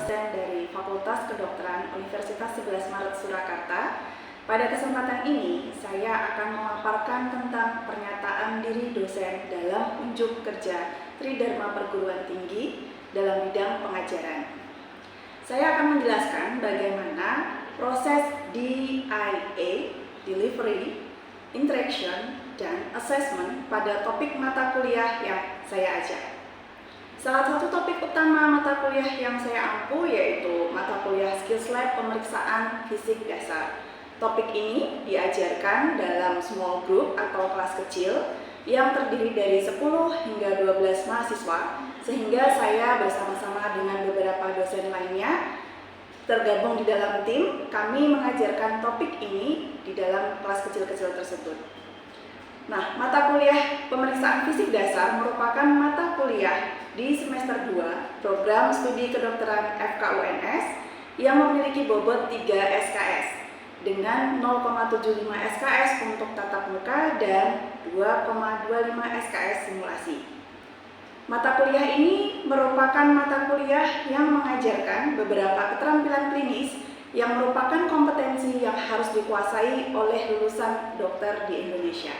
dosen dari Fakultas Kedokteran Universitas 11 Maret Surakarta. Pada kesempatan ini, saya akan memaparkan tentang pernyataan diri dosen dalam unjuk kerja Tridharma Perguruan Tinggi dalam bidang pengajaran. Saya akan menjelaskan bagaimana proses DIA, Delivery, Interaction, dan Assessment pada topik mata kuliah yang saya ajar. Salah satu topik utama mata kuliah yang saya ampu yaitu mata kuliah Skills Lab Pemeriksaan Fisik Dasar. Topik ini diajarkan dalam small group atau kelas kecil yang terdiri dari 10 hingga 12 mahasiswa, sehingga saya bersama-sama dengan beberapa dosen lainnya tergabung di dalam tim. Kami mengajarkan topik ini di dalam kelas kecil-kecil tersebut. Nah, mata kuliah Pemeriksaan Fisik Dasar merupakan mata kuliah di semester 2 program studi kedokteran FKUNS yang memiliki bobot 3 SKS dengan 0,75 SKS untuk tatap muka dan 2,25 SKS simulasi. Mata kuliah ini merupakan mata kuliah yang mengajarkan beberapa keterampilan klinis yang merupakan kompetensi yang harus dikuasai oleh lulusan dokter di Indonesia.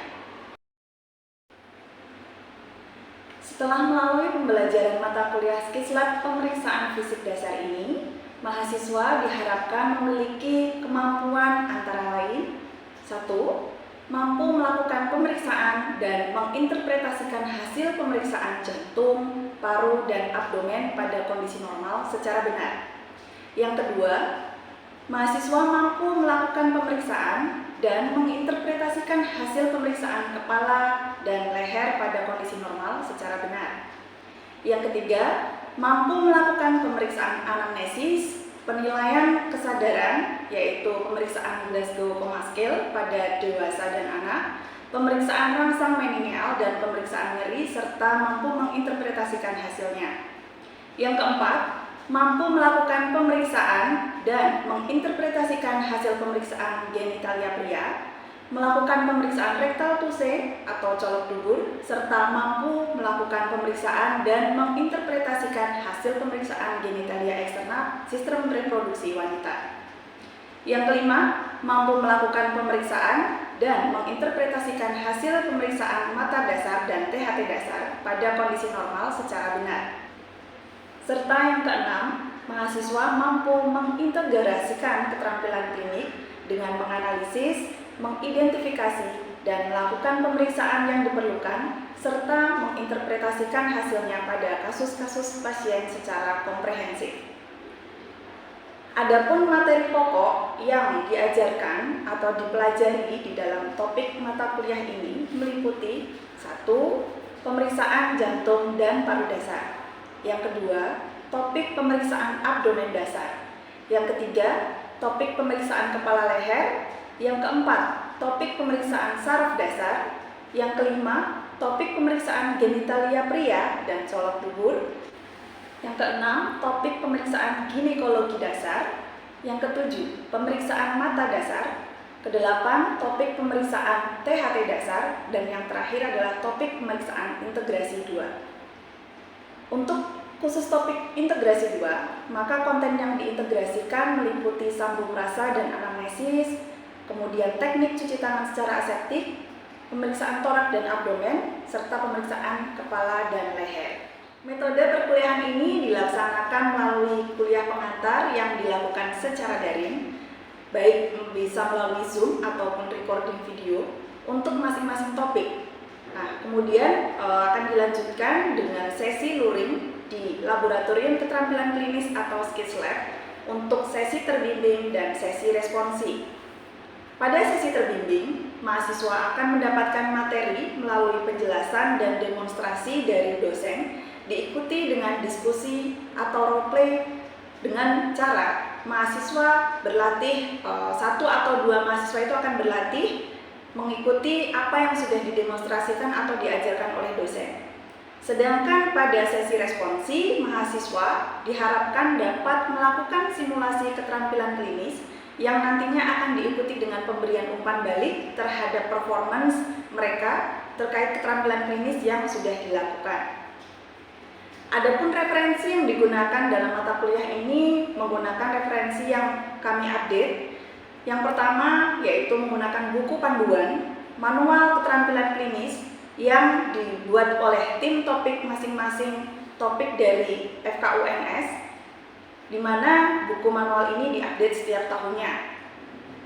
Setelah melalui pembelajaran mata kuliah Skills Lab Pemeriksaan Fisik Dasar ini, mahasiswa diharapkan memiliki kemampuan antara lain: 1. Mampu melakukan pemeriksaan dan menginterpretasikan hasil pemeriksaan jantung, paru, dan abdomen pada kondisi normal secara benar. Yang kedua, mahasiswa mampu melakukan pemeriksaan dan menginterpretasikan hasil pemeriksaan kepala dan leher pada kondisi normal secara benar. Yang ketiga, mampu melakukan pemeriksaan anamnesis, penilaian kesadaran, yaitu pemeriksaan Glasgow Coma Scale pada dewasa dan anak, pemeriksaan rangsang meningeal dan pemeriksaan nyeri, serta mampu menginterpretasikan hasilnya. Yang keempat, mampu melakukan pemeriksaan dan menginterpretasikan hasil pemeriksaan genitalia pria, melakukan pemeriksaan rectal touche atau colok dubur, serta mampu melakukan pemeriksaan dan menginterpretasikan hasil pemeriksaan genitalia eksternal sistem reproduksi wanita. Yang kelima, mampu melakukan pemeriksaan dan menginterpretasikan hasil pemeriksaan mata dasar dan THT dasar pada kondisi normal secara benar. Serta yang keenam, mahasiswa mampu mengintegrasikan keterampilan klinik dengan menganalisis, mengidentifikasi, dan melakukan pemeriksaan yang diperlukan, serta menginterpretasikan hasilnya pada kasus-kasus pasien secara komprehensif. Adapun materi pokok yang diajarkan atau dipelajari di dalam topik mata kuliah ini meliputi: 1. Pemeriksaan jantung dan paru dasar. Yang kedua, topik pemeriksaan abdomen dasar. Yang ketiga, topik pemeriksaan kepala leher. Yang keempat, topik pemeriksaan saraf dasar. Yang kelima, topik pemeriksaan genitalia pria dan colok dubur. Yang keenam, topik pemeriksaan ginekologi dasar. Yang ketujuh, pemeriksaan mata dasar. Kedelapan, topik pemeriksaan THT dasar. Dan yang terakhir adalah topik pemeriksaan integrasi 2. Untuk khusus topik integrasi 2, maka konten yang diintegrasikan meliputi sambung rasa dan anamnesis, kemudian teknik cuci tangan secara aseptik, pemeriksaan torak dan abdomen, serta pemeriksaan kepala dan leher. Metode perkuliahan ini dilaksanakan melalui kuliah pengantar yang dilakukan secara daring, baik bisa melalui Zoom ataupun recording video untuk masing-masing topik. Nah, kemudian akan dilanjutkan dengan sesi luring di Laboratorium Keterampilan Klinis atau Skills Lab untuk sesi terbimbing dan sesi responsi. Pada sesi terbimbing, mahasiswa akan mendapatkan materi melalui penjelasan dan demonstrasi dari dosen, diikuti dengan diskusi atau role-play dengan cara mahasiswa berlatih, 1 atau 2 mahasiswa itu akan berlatih mengikuti apa yang sudah didemonstrasikan atau diajarkan oleh dosen. Sedangkan pada sesi responsi, mahasiswa diharapkan dapat melakukan simulasi keterampilan klinis yang nantinya akan diikuti dengan pemberian umpan balik terhadap performance mereka terkait keterampilan klinis yang sudah dilakukan. Adapun referensi yang digunakan dalam mata kuliah ini menggunakan referensi yang kami update. Yang pertama yaitu menggunakan buku panduan, manual keterampilan klinis yang dibuat oleh tim topik masing-masing topik dari FKUNS, di mana buku manual ini diupdate setiap tahunnya.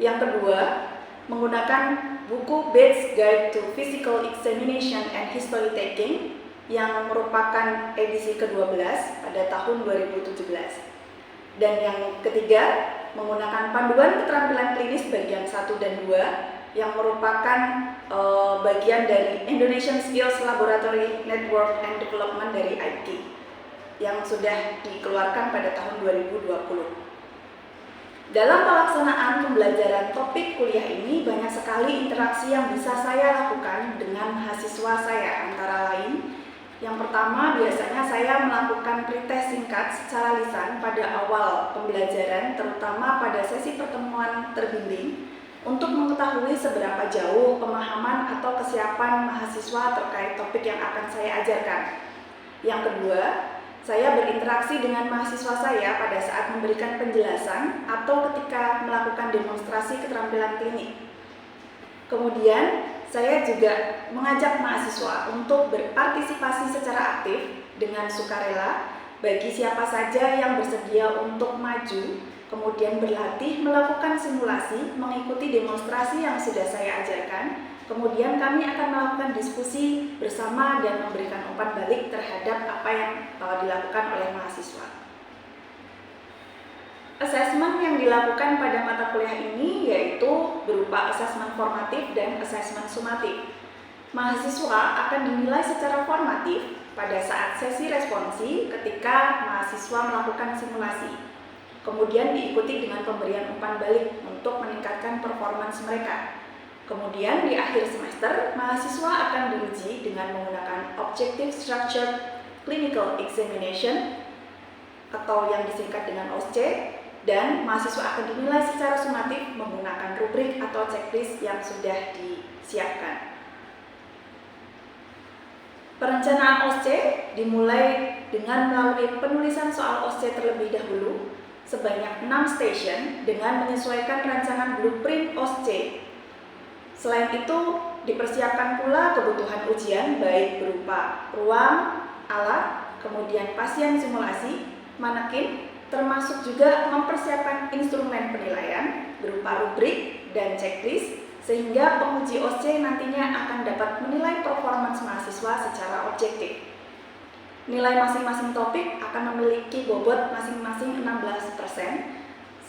Yang kedua, menggunakan buku Bates Guide to Physical Examination and History Taking yang merupakan edisi ke-12 pada tahun 2017. Dan yang ketiga, menggunakan panduan keterampilan klinis bagian 1 dan 2 yang merupakan bagian dari Indonesian Skills Laboratory Network and Development dari IT yang sudah dikeluarkan pada tahun 2020. Dalam pelaksanaan pembelajaran topik kuliah ini banyak sekali interaksi yang bisa saya lakukan dengan mahasiswa saya, antara lain yang pertama, biasanya saya melakukan pretest singkat secara lisan pada awal pembelajaran, terutama pada sesi pertemuan terbimbing, untuk mengetahui seberapa jauh pemahaman atau kesiapan mahasiswa terkait topik yang akan saya ajarkan. Yang kedua, saya berinteraksi dengan mahasiswa saya pada saat memberikan penjelasan atau ketika melakukan demonstrasi keterampilan klinik. Kemudian, saya juga mengajak mahasiswa untuk berpartisipasi secara aktif dengan sukarela bagi siapa saja yang bersedia untuk maju, kemudian berlatih melakukan simulasi, mengikuti demonstrasi yang sudah saya ajarkan, kemudian kami akan melakukan diskusi bersama dan memberikan umpan balik terhadap apa yang dilakukan oleh mahasiswa. Asesmen yang dilakukan pada mata kuliah ini yaitu berupa asesmen formatif dan asesmen sumatif. Mahasiswa akan dinilai secara formatif pada saat sesi responsi ketika mahasiswa melakukan simulasi. Kemudian diikuti dengan pemberian umpan balik untuk meningkatkan performance mereka. Kemudian di akhir semester, mahasiswa akan diuji dengan menggunakan Objective Structured Clinical Examination atau yang disingkat dengan OSCE, dan mahasiswa akan dinilai secara sumatif menggunakan rubrik atau checklist yang sudah disiapkan. Perencanaan OSCE dimulai dengan melalui penulisan soal OSCE terlebih dahulu sebanyak 6 station dengan menyesuaikan rancangan blueprint OSCE. Selain itu, dipersiapkan pula kebutuhan ujian baik berupa ruang, alat, kemudian pasien simulasi, manekin, termasuk juga mempersiapkan instrumen penilaian berupa rubrik dan checklist sehingga penguji OSCE nantinya akan dapat menilai performance mahasiswa secara objektif. Nilai masing-masing topik akan memiliki bobot masing-masing 16%,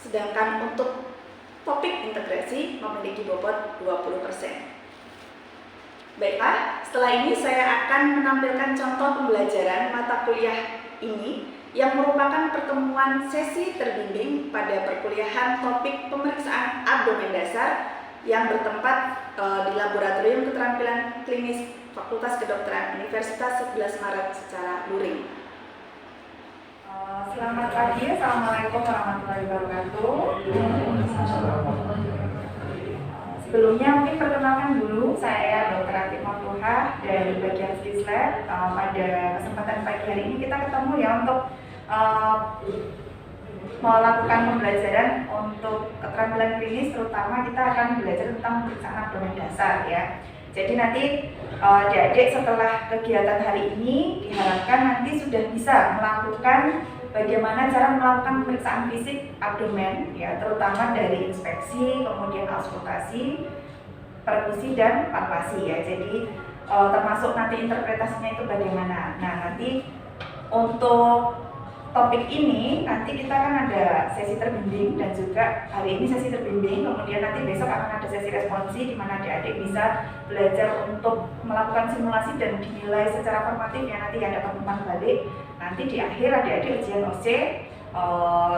sedangkan untuk topik integrasi memiliki bobot 20%. Baiklah, setelah ini saya akan menampilkan contoh pembelajaran mata kuliah ini yang merupakan pertemuan sesi terbimbing pada perkuliahan topik pemeriksaan abdomen dasar yang bertempat di Laboratorium Keterampilan Klinis Fakultas Kedokteran Universitas 11 Maret secara luring. Selamat pagi, Assalamualaikum warahmatullahi wabarakatuh. Sebelumnya mungkin perkenalkan dulu, saya Dr. Atik Mafluhah dari bagian Swislab. Pada kesempatan pagi hari ini kita ketemu ya untuk melakukan pembelajaran untuk keterampilan klinis, terutama kita akan belajar tentang pemeriksaan abdomen dasar ya. Jadi nanti adik-adik setelah kegiatan hari ini diharapkan nanti sudah bisa melakukan bagaimana cara melakukan pemeriksaan fisik abdomen ya, terutama dari inspeksi, kemudian auskultasi, perkusi dan palpasi ya. Jadi termasuk nanti interpretasinya itu bagaimana. Nah, nanti untuk topik ini nanti kita kan ada sesi terbimbing dan juga hari ini sesi terbimbing, kemudian nanti besok akan ada sesi responsi di mana adik-adik bisa belajar untuk melakukan simulasi dan dinilai secara formatif ya, nanti ada umpan balik. Nanti di akhir adik-adik ujian OSCE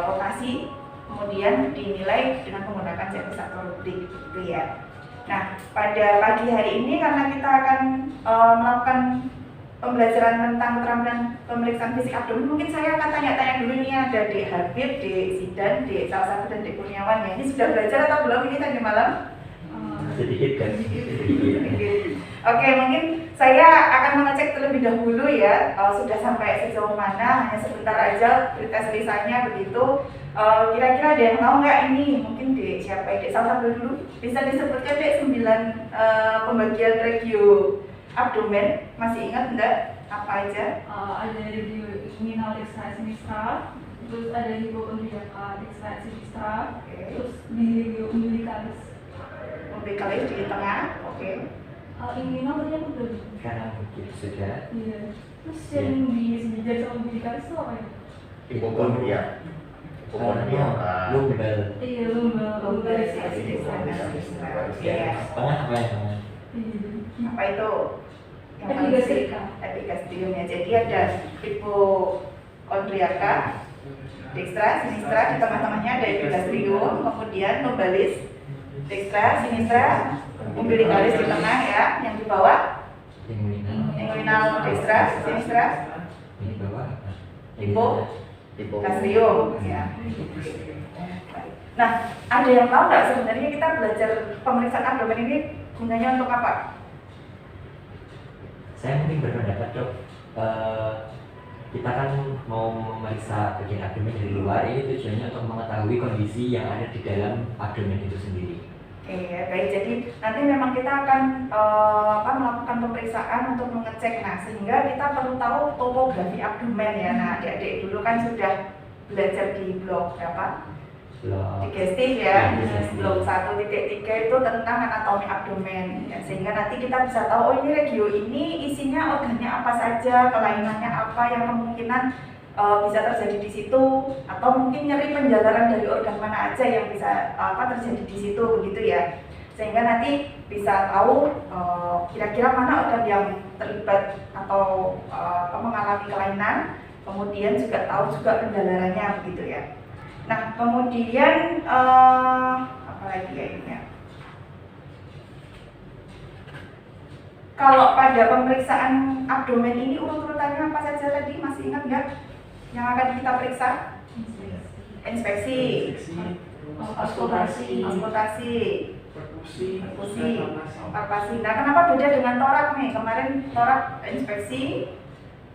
rotasi, kemudian dinilai dengan menggunakan checklist atau rubrik gitu ya. Nah, pada pagi hari ini karena kita akan melakukan pembelajaran tentang keterampilan pemeriksaan fisik abdomen, mungkin saya akan tanya-tanya dulu. Ini ada Dek Habib, Dek Zidan, Dek salah satu dan Dek Kurniawan ya. Ini sudah belajar atau belum ini tadi malam? Sedikit kan? Oke, mungkin saya akan mengecek terlebih dahulu ya, sudah sampai sejauh mana, hanya sebentar aja tes lisannya begitu. Kira-kira ada yang tahu nggak ini? Mungkin Dek, siapa ya? Dek salah dulu, bisa disebutkan Dek 9 pembagian regio abdomen, masih ingat enggak? Apa aja? Ada regio inguinal dextra sinistra, terus ada hipokondriaka dextra sinistra, terus di regio umbilicalis. Umbilicalis di tengah, oke. Inguinal tadi aku belum. Karena mungkin sudah. Iya. Terus yang di sejajar sama umbilicalis itu apa ya? Hipokondria. Lumbel. Iya, lumbel Di sana. Ya, tengah apa yang tengah? Apa itu? Epigastrika. Epigastrium ya. Jadi ada hipokondriaka, dextra, sinistra, di tengah-tengahnya ada epigastrium, kemudian lumbalis, dextra, sinistra, umbilicalis di tengah ya, yang di bawah inguinal, dextra, sinistra, Di bawah apa? hipokondrium ya. Nah, ada yang tahu nggak sebenarnya kita belajar pemeriksaan abdomen ini gunanya untuk apa? Saya mungkin berpendapat dok, kita kan mau memeriksa bagian abdomen dari luar, ini tujuannya untuk mengetahui kondisi yang ada di dalam abdomen itu sendiri. Oke, baik. Jadi nanti memang kita akan melakukan pemeriksaan untuk mengecek. Nah, sehingga kita perlu tahu topografi abdomen ya. Nah, adik-adik dulu kan sudah belajar di blok berapa? Digestif ya. Blok 1.3 itu tentang anatomi abdomen. Ya, sehingga nanti kita bisa tahu, oh ini regio ini isinya organnya apa saja, kelainannya apa yang kemungkinan bisa terjadi di situ, atau mungkin nyeri penjalaran dari organ mana aja yang bisa terjadi di situ begitu ya, sehingga nanti bisa tahu kira-kira mana organ yang terlibat atau mengalami kelainan, kemudian juga tahu juga pendalarannya begitu ya. Nah kemudian apa lagi ya ini ya? Kalau pada pemeriksaan abdomen ini urut-urutannya apa saja tadi, masih ingat nggak? Yang akan kita periksa? Inspeksi, Auskultasi, perkusi, palpasi. Nah, kenapa beda dengan torak nih? Kemarin torak inspeksi,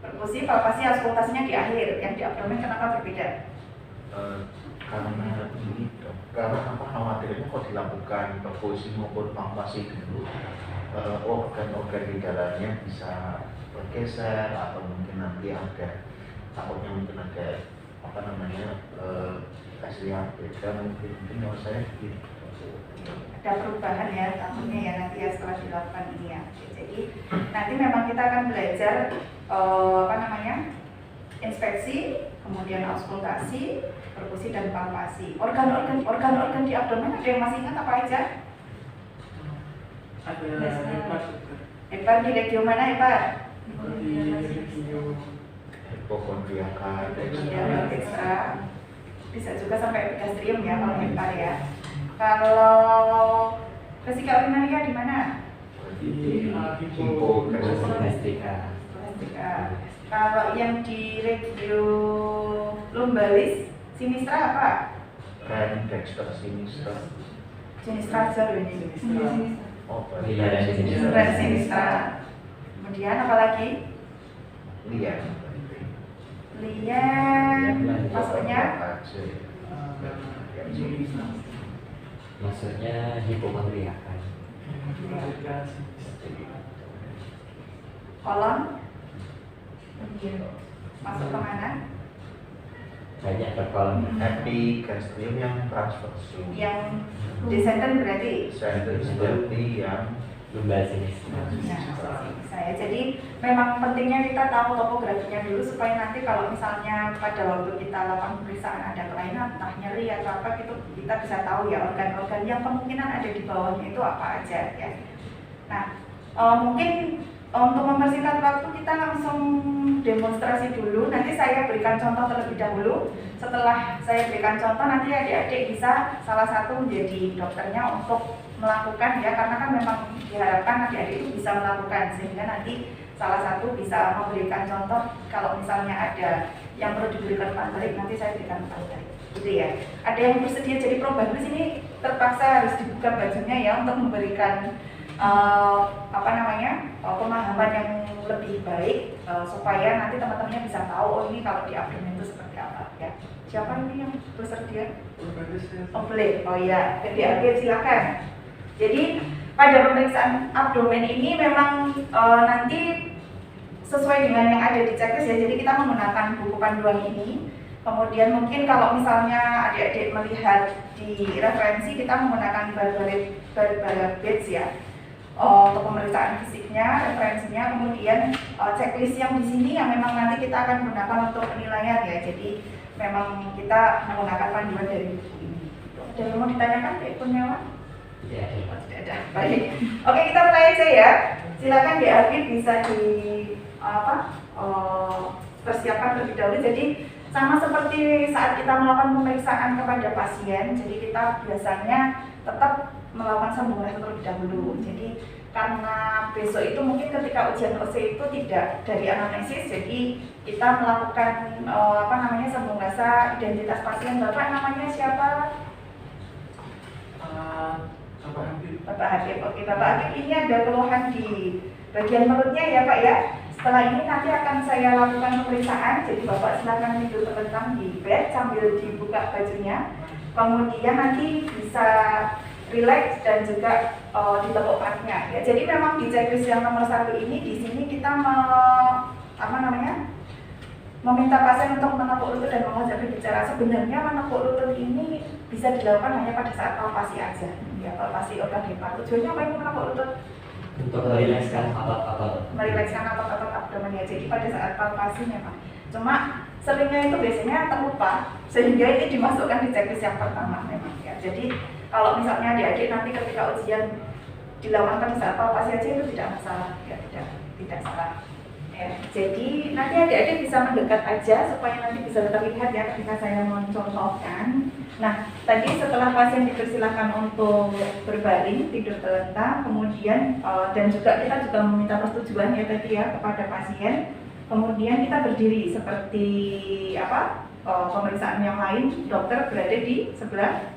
perkusi, palpasi, auskultasinya di akhir. Yang di abdomen kenapa berbeda? Karena ini, karena apa khawatirnya kok dilakukan perkusi maupun palpasi dulu, organ-organ di dalamnya bisa bergeser atau mungkin nanti ada takutnya mungkin ada hasil yang beda, mungkin menurut saya gitu. Ada perubahan ya takutnya ya nanti ya setelah dilakukan ini ya. Jadi nanti memang kita akan belajar inspeksi, kemudian auskultasi, perkusi dan palpasi. Organ-organ di abdomen ada yang masih ingat apa aja? Hepar di regio mana hepar? Hipokondriaka, Dextra, bisa juga sampai epigastrium ya kalau hepar ya. Kalau vesika urinaria di mana? Hipokondriaka. Kalau yang di regio lumbalis, sinistra apa? Ren, dexter, sinistra. Sinistra aja loh ini. Oh, Iya, dan sinistra. Ren sinistra. Kemudian apa lagi? lian. Maksudnya? Maksudnya hipokondriakan. Kolon? Masuk ke mana? Banyak berkolom. Epigastrium yang transversium. Yang descendant berarti? Seperti yang Lumbal sinistra. Saya jadi memang pentingnya kita tahu topografinya dulu supaya nanti kalau misalnya pada waktu kita lakukan pemeriksaan ada kelainan, entah nyeri atau apa gitu, kita bisa tahu ya organ-organ yang kemungkinan ada di bawahnya itu apa aja ya. Nah mungkin untuk mempersingkat waktu kita langsung demonstrasi dulu. Nanti saya berikan contoh terlebih dahulu. Setelah saya berikan contoh nanti adik-adik bisa salah satu menjadi dokternya untuk melakukan ya, karena kan memang diharapkan adik-adik itu bisa melakukan, sehingga nanti salah satu bisa memberikan contoh. Kalau misalnya ada yang perlu diberikan umpan balik, nanti saya berikan umpan balik gitu ya. Ada yang bersedia jadi probagus ini terpaksa harus dibuka bajunya ya untuk memberikan pemahaman yang lebih baik supaya nanti teman-temannya bisa tahu oh ini kalau di abdomen itu seperti apa ya. Siapa ini yang bersedia? Oh boleh, oh iya, jadi silakan. Jadi pada pemeriksaan abdomen ini memang nanti sesuai dengan yang ada di checklist ya. Jadi kita menggunakan buku panduan ini. Kemudian mungkin kalau misalnya adik-adik melihat di referensi kita menggunakan Barbara Bates ya. Untuk pemeriksaan fisiknya, referensinya, kemudian checklist yang di sini yang memang nanti kita akan gunakan untuk penilaian ya. Jadi memang kita menggunakan panduan dari buku ini. Ada yang mau ditanyakan, Pak Kurniawan? Tidak Ada. Baik. Oke, kita mulai aja ya. Silakan Di Arvin bisa persiapkan terlebih dahulu. Jadi sama seperti saat kita melakukan pemeriksaan kepada pasien, jadi kita biasanya tetap melakukan sambung rasa terlebih dahulu. Jadi karena besok itu mungkin ketika ujian OC itu tidak dari anamnesis, jadi kita melakukan sambung rasa identitas pasien. Bapak namanya siapa? Bapak Habib. Oke, Bapak Habib, ini ada keluhan di bagian perutnya ya Pak ya. Setelah ini nanti akan saya lakukan pemeriksaan. Jadi Bapak silakan tidur terlentang di bed sambil dibuka bajunya. Kemudian nanti bisa relax dan juga ditepuk kakinya ya. Jadi memang di checklist yang nomor 1 ini di sini kita meminta pasien untuk menepuk lutut dan mengajak berbicara. Sebenarnya menepuk lutut ini bisa dilakukan hanya pada saat palpasi aja ya, palpasi organ hepat. Tujuannya apa ini menepuk lutut? Untuk merilekskan otot-otot. Merilekskan otot-otot abdomen ya. Jadi pada saat palpasi memang. Cuma seringnya itu biasanya terlupa sehingga ini dimasukkan di checklist yang pertama memang ya. Jadi kalau misalnya adik-adik nanti ketika ujian dilakukan pada saat palpasi aja itu tidak masalah ya, tidak salah ya. Jadi nanti adik-adik bisa mendekat aja supaya nanti bisa terlihat ya ketika saya mencontohkan. Nah tadi setelah pasien dipersilakan untuk berbaring tidur terlentang, kemudian dan juga kita juga meminta persetujuan ya tadi ya kepada pasien. Kemudian kita berdiri seperti pemeriksaan yang lain, dokter berada di sebelah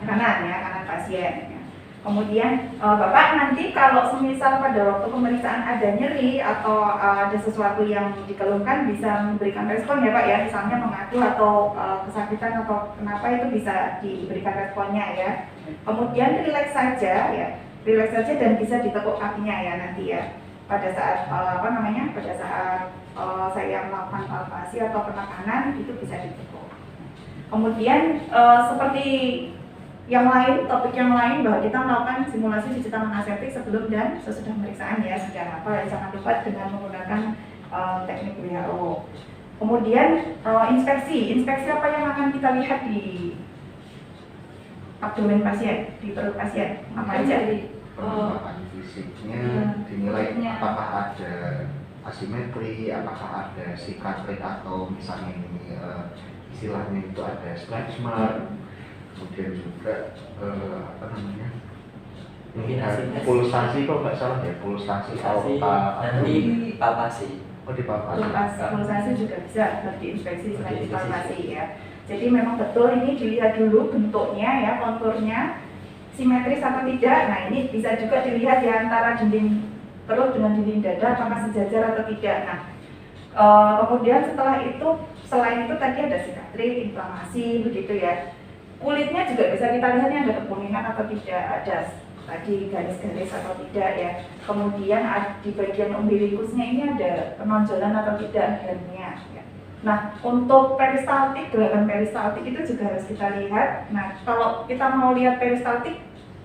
kanan ya, kanan pasien ya. Kemudian Bapak nanti kalau semisal pada waktu pemeriksaan ada nyeri atau ada sesuatu yang dikeluhkan bisa memberikan respon ya Pak ya, misalnya mengaku atau kesakitan atau kenapa itu bisa diberikan responnya ya. Kemudian relax saja ya, relax saja dan bisa ditekuk kakinya ya nanti ya. Pada saat pada saat saya melakukan palpasi atau penekanan itu bisa ditekuk. Kemudian seperti yang lain, topik yang lain bahwa kita melakukan simulasi cuci tangan aseptik sebelum dan sesudah pemeriksaan ya, sudah jangan lupa dengan menggunakan teknik WHO. Kemudian inspeksi apa yang akan kita lihat di abdomen pasien, di perut pasien, apa aja? Perkembangan fisiknya dinilai apakah ada asimetri, apakah ada sikatrik atau misalnya ini istilahnya itu ada scratch mark. Kemudian juga mungkin pulsasi kok nggak salah ya, pulsasi aorta nanti palpasi. Oh di palpasi. Pulsasi juga bisa diinspeksi selain di palpasi ya. Jadi memang betul ini dilihat dulu bentuknya ya, konturnya simetris atau tidak. Nah ini bisa juga dilihat ya antara dinding perut dengan dinding dada apakah sejajar atau tidak. Nah kemudian setelah itu, selain itu tadi ada sikatrik, inflamasi begitu ya. Kulitnya juga bisa kita lihat ada kekuningan atau tidak, ada tadi garis-garis atau tidak ya. Kemudian di bagian umbilikusnya ini ada penonjolan atau tidak hernia ya. Nah untuk peristaltik, gerakan peristaltik itu juga harus kita lihat. Nah kalau kita mau lihat peristaltik,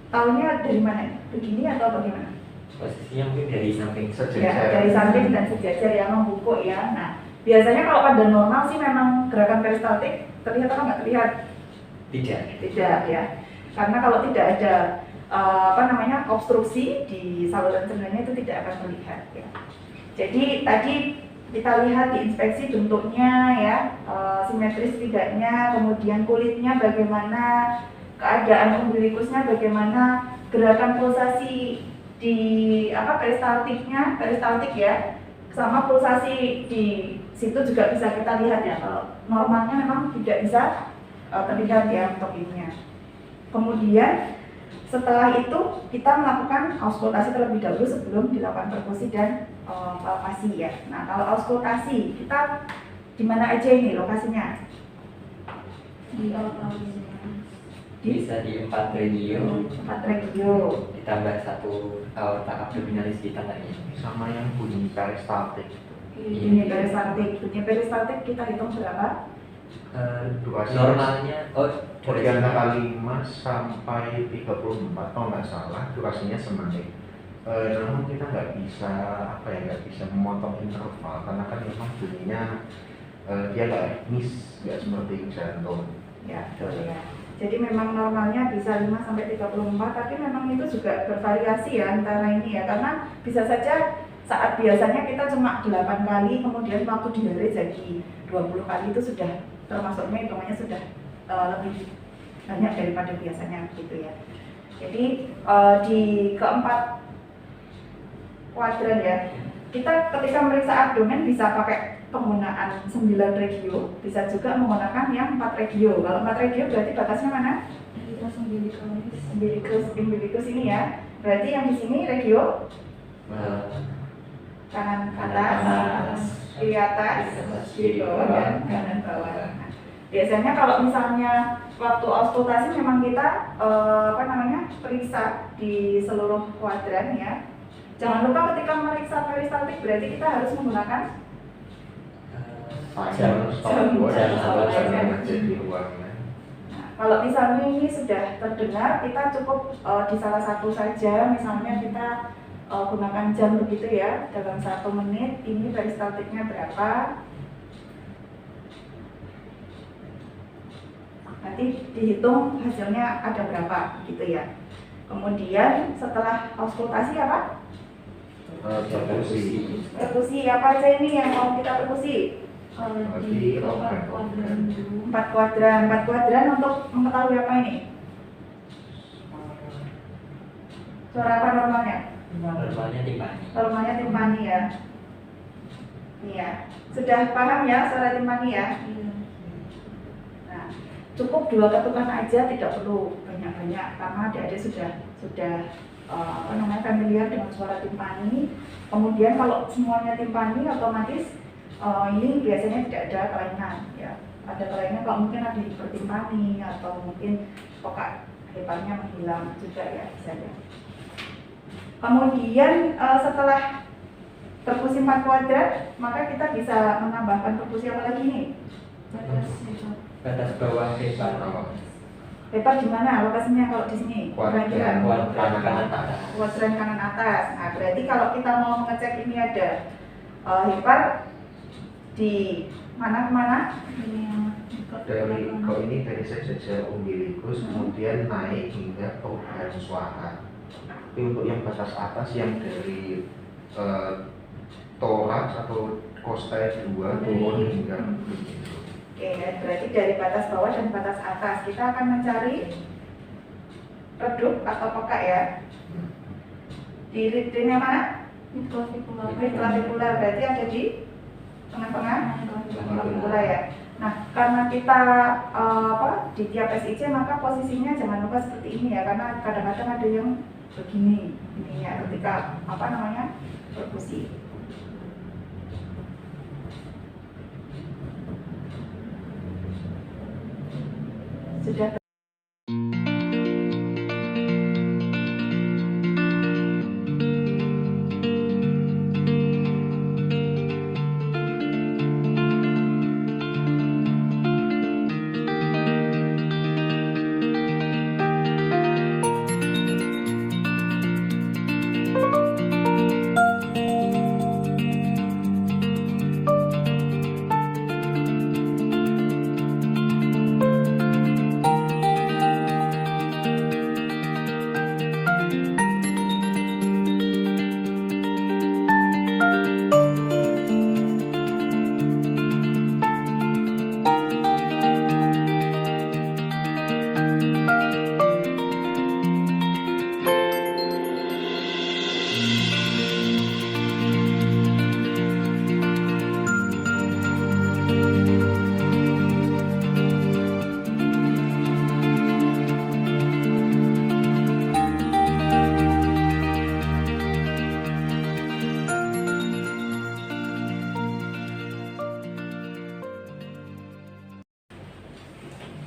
tahunya dari mana? Begini atau bagaimana? Posisinya mungkin dari samping sejajar. Ya, dari samping dan sejajar yang membungkuk ya. Nah biasanya kalau pada normal sih memang gerakan peristaltik terlihat atau nggak terlihat? Tidak ya, karena kalau tidak ada obstruksi di saluran cernanya itu tidak akan terlihat ya. Jadi tadi kita lihat di inspeksi bentuknya ya, simetris tidaknya, kemudian kulitnya bagaimana, keadaan umbilikusnya bagaimana, gerakan pulsasi di peristaltik ya, sama pulsasi di situ juga bisa kita lihat ya. Kalau normalnya memang tidak bisa terlihat ya untuk ininya. Kemudian setelah itu kita melakukan auskultasi terlebih dahulu sebelum dilakukan perkusi dan palpasi ya. Nah kalau auskultasi kita di mana aja ini lokasinya? Di aorta Bisa di 4 regio, 4 regio. ditambah 1 aorta abdominalis di tengahnya. Sama yang bunyi peristaltik. Bunyi peristaltik kita hitung berapa? Durasi Normalnya, dari antara 5 sampai 34 kalau nggak salah durasinya semenit. Namun kita nggak bisa memotong interval karena kan memang bunyinya dia nggak ritmis, nggak seperti jantung. Ya betul ya. Jadi memang normalnya bisa 5 sampai 34, tapi memang itu juga bervariasi ya antara ini ya, karena bisa saja saat biasanya kita cuma 8 kali, kemudian waktu diare jadi 20 kali itu sudah termasuknya hitungannya sudah lebih banyak daripada biasanya gitu ya. Jadi di keempat kuadran ya, kita ketika meriksa abdomen bisa pakai penggunaan 9 regio, bisa juga menggunakan yang 4 regio. Kalau 4 regio berarti batasnya mana? Umbilikus ini ya. Berarti yang di sini regio kanan atas, kiri atas, kiri bawah, dan kanan bawah. Nah, biasanya kalau misalnya waktu auskultasi memang kita periksa di seluruh kuadran ya. Jangan lupa ketika meriksa peristaltik berarti kita harus menggunakan Jam di ruangnya. Nah, kalau misalnya ini sudah terdengar, kita cukup di salah satu saja, misalnya kita gunakan jam begitu ya, dalam 1 menit ini peristaltiknya berapa, nanti dihitung hasilnya ada berapa gitu ya. Kemudian setelah auskultasi apa? Perkusi apa aja ini yang mau kita perkusi? di 4 kuadran dulu. 4 kuadran untuk mengetahui apa ini? Suara apa normalnya? Normalnya timpani. Normalnya timpani ya. Ini ya. Sudah paham ya suara timpani ya? Nah, cukup 2 ketukan aja, tidak perlu banyak-banyak karena adik-adik sudah familiar dengan suara timpani. Kemudian kalau semuanya timpani otomatis ini biasanya tidak ada kelainan ya. Ada kelainan kalau mungkin ada hipertimpani atau mungkin pokak heparnya menghilang juga ya bisa ya. Kemudian setelah perkusi 4 kuadran, maka kita bisa menambahkan perkusi apa lagi nih? Batas bawah hepar. Hepar di mana lokasinya kalau di sini? Kira-kira Kuadran kanan atas. kuadran kanan atas. Nah, berarti kalau kita mau mengecek ini ada hepar di mana-mana? Dari kalau ini dari saja umbilikus kemudian naik hingga organ suara. Tapi untuk yang batas atas yang dari toraks atau kosta 2 turun hingga begitu. Oke, berarti dari batas bawah dan batas atas kita akan mencari redup atau peka ya. Di ritnya mana? Midclavikular berarti ada di tengah-tengah klavikular ya. Nah, karena kita di tiap SIC maka posisinya jangan lupa seperti ini ya, karena kadang-kadang ada yang begini ininya ketika perkusi. Sudah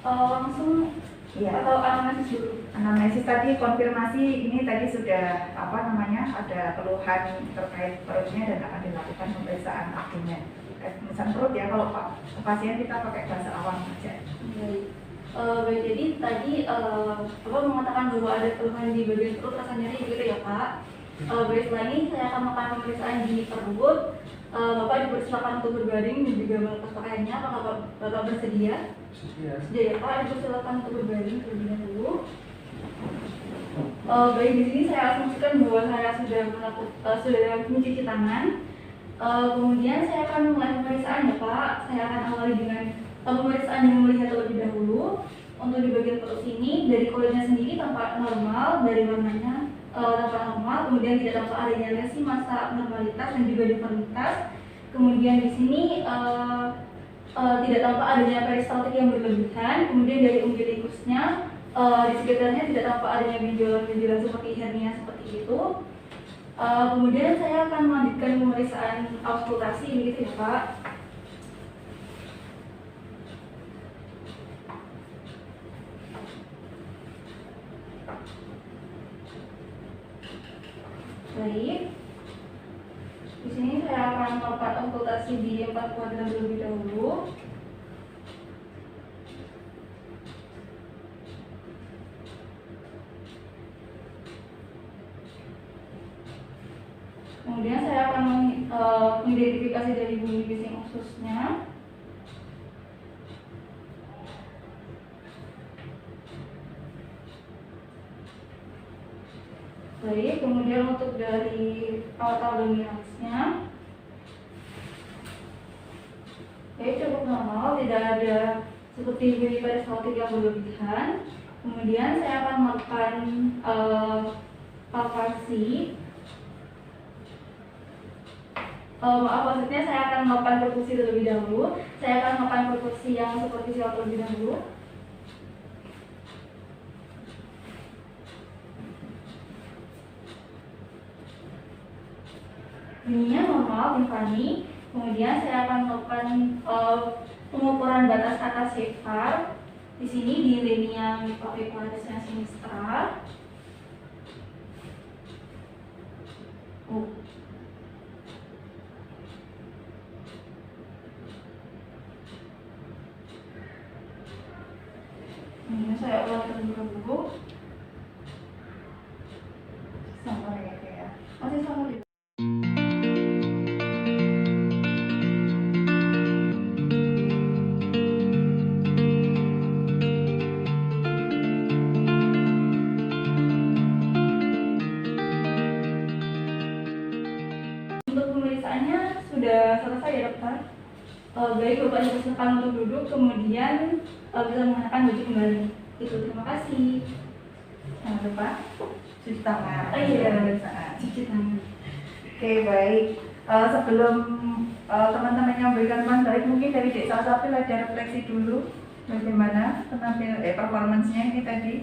Langsung Iya. atau anamnesis dulu? Anamnesis tadi konfirmasi ini tadi sudah ada keluhan terkait perutnya dan akan dilakukan pemeriksaan abdomen. Pemeriksaan perut ya, kalau pasien kita pakai bahasa awam saja. Baik, jadi tadi Bapak mengatakan bahwa ada keluhan di bagian perut, rasa nyeri begitu ya Pak. Baik, setelah ini saya akan melakukan pemeriksaan di perut. Bapak dipersilakan untuk berbaring dan juga melepas pakaiannya. Apakah Bapak bersedia? Sudah ya Pak, dipersilakan untuk berbaring terlebih dahulu. Baik, di sini saya asumsikan bahwa saya sudah mencuci tangan. Kemudian saya akan mulai pemeriksaan ya Pak. Saya akan awali dengan pemeriksaan yang melihat terlebih dahulu. Untuk di bagian perut sini, dari kulitnya sendiri tampak normal, dari warnanya tampak normal, kemudian tidak tampak adanya lesi, massa normalitas dan juga deformitas. Kemudian di sini tidak tampak adanya peristaltik yang berlebihan. Kemudian dari umbilikusnya di sekitarnya tidak tampak adanya benjolan-benjolan seperti hernia seperti itu. Kemudian saya akan melanjutkan pemeriksaan auskultasi begitu ya Pak. Baik. Di sini saya akan melakukan auskultasi di 4 kuadran terlebih dahulu. Kemudian saya akan mengidentifikasi dari bunyi bising ususnya. Baik, kemudian untuk dari aorta abdominalisnya, cukup normal, tidak ada seperti bunyi peristaltik yang berlebihan. Kemudian saya akan melakukan palpasi. Maksudnya saya akan melakukan perkusi terlebih dahulu. Saya akan melakukan perkusi yang superficial terlebih dahulu. Bunyinya normal, Tiffany. Kemudian saya akan melakukan pengukuran batas atas sefar. Di sini di linea microaquariusnya sinistra. Ini saya ulangi terlebih dahulu. Sama ya. Masih sama di sudah selesai ya dokter. Baik, Bapak dipersilakan untuk duduk, kemudian bisa mengenakan baju kembali. Itu, terima kasih. Jangan lupa cuci tangan. Iya, Pemeriksaan. cuci tangan. Oke, baik. Sebelum teman-teman yang memberikan teman baik, mungkin dari Dek Salsapil ada refleksi dulu bagaimana performance-nya ini tadi.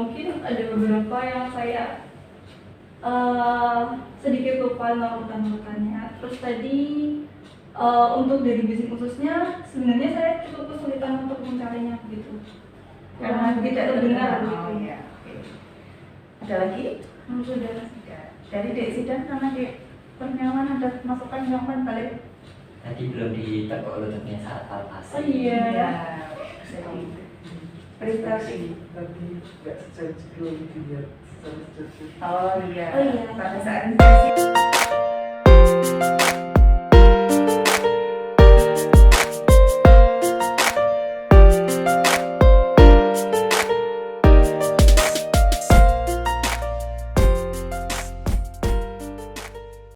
Mungkin ada beberapa yang saya sedikit lupa urutan-urutannya. Terus tadi untuk dari bising khususnya sebenarnya saya cukup kesulitan untuk mencarinya begitu. Karena tidak terdengar begitu. gitu. Ya. Oke. Ada lagi? Sudah. Dari Dek Sidan sama Dek Kurniawan ada masukan yang balik? Tadi belum ditekuk lututnya saat palpasi. Oh iya. Jadi prestasi. Tadi nggak sejauh sebelum dilihat. Oh iya. Oh iya. Pada saat